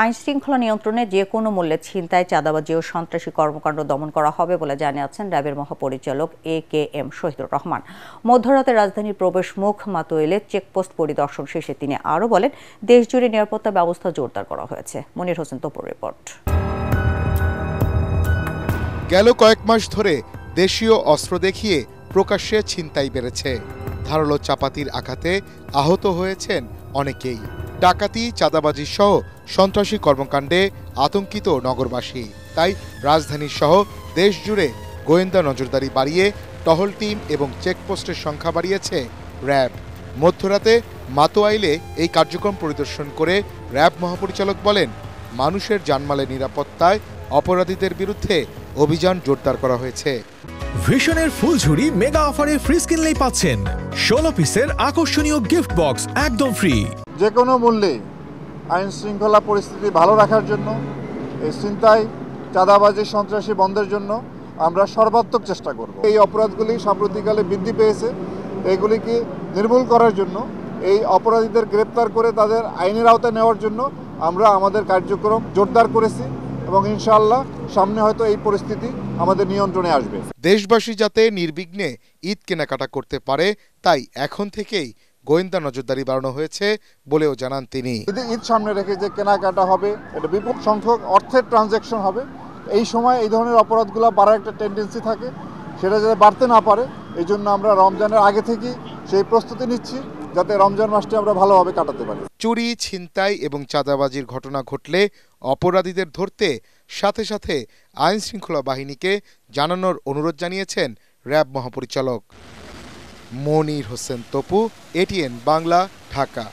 আইনশৃঙ্খলা নিয়ন্ত্রণে যে কোনো মূল্যে ছিনতাই, চাঁদাবাজি ও সন্ত্রাসী কর্মকাণ্ড দমন করা হবে বলে জানিয়েছেন র্যাবের মহাপরিচালক AKM শহীদুর রহমান। মধ্যরাতে রাজধানীর প্রবেশ মুখ মাতুয়াইলে চেকপোস্ট পরিদর্শন শেষে তিনি আরও বলেন, দেশজুড়ে নিরাপত্তা ব্যবস্থা জোরদার করা হয়েছে। মনির হোসেন তপুর রিপোর্ট। গেল কয়েক মাস ধরে দেশীয় অস্ত্র দেখিয়ে প্রকাশ্যে ছিনতাই বেড়েছে। ধারালো চাপাতির আঘাতে আহত হয়েছেন অনেকেই। ডাকাতি, চাঁদাবাজি সহ সন্ত্রাসী কর্মকাণ্ডে আতঙ্কিত নগরবাসী। তাই রাজধানী সহ দেশ জুড়ে গোয়েন্দা নজরদারি বাড়িয়ে টহল টিম এবং চেকপোস্টের সংখ্যা বাড়িয়েছে র্যাব। মধ্যরাতে মাতোয়াইলে এই কার্যক্রম পরিদর্শন করে র্যাব মহাপরিচালক বলেন, মানুষের জানমালের নিরাপত্তায় অপরাধীদের বিরুদ্ধে অভিযান জোরদার করা হয়েছে। ভিশনের ফুলঝুরি মেগা অফারে ফ্রিজ কিনলেই পাচ্ছেন 16 পিসের আকর্ষণীয় গিফট বক্স একদম ফ্রি। যে কোনো মূল্যে আইন শৃঙ্খলা পরিস্থিতি ভালো রাখার জন্য, এই ছিনতাই, চাঁদাবাজি, সন্ত্রাসী বন্ধের জন্য আমরা সর্বাত্মক চেষ্টা করব। এই অপরাধগুলি সাম্প্রতিককালে বৃদ্ধি পেয়েছে, এগুলিকে নির্মূল করার জন্য, এই অপরাধীদের গ্রেপ্তার করে তাদের আইনের আওতায় নেওয়ার জন্য আমরা আমাদের কার্যক্রম জোরদার করেছি এবং ইনশাআল্লাহ সামনে হয়তো এই পরিস্থিতি আমাদের নিয়ন্ত্রণে আসবে। দেশবাসী যাতে নির্বিঘ্নে ঈদ কেনাকাটা করতে পারে, তাই এখন থেকেই গোয়েন্দা নজরদারি বাড়ানো হয়েছে বলেও জানান তিনি। যদি ঈদ সামনে রেখে যে কেনাকাটা হবে, এটা বিপুল সংখ্যক অর্থের ট্রানজ্যাকশন হবে, এই সময় এই ধরনের অপরাধগুলো বাড়ার একটা টেন্ডেন্সি থাকে, সেটা যাতে বাড়তে না পারে এই জন্য আমরা রমজানের আগে থেকেই সেই প্রস্তুতি নিচ্ছি, যাতে রমজান মাসটি আমরা ভালোভাবে কাটাতে পারি। চুরি, ছিনতাই এবং চাঁদাবাজির ঘটনা ঘটলে অপরাধীদের ধরতে সাথে সাথে আইন শৃঙ্খলা বাহিনীকে জানানোর অনুরোধ জানিয়েছেন র্যাব মহাপরিচালক। মনির হোসেন তপু, ATN বাংলা, ঢাকা।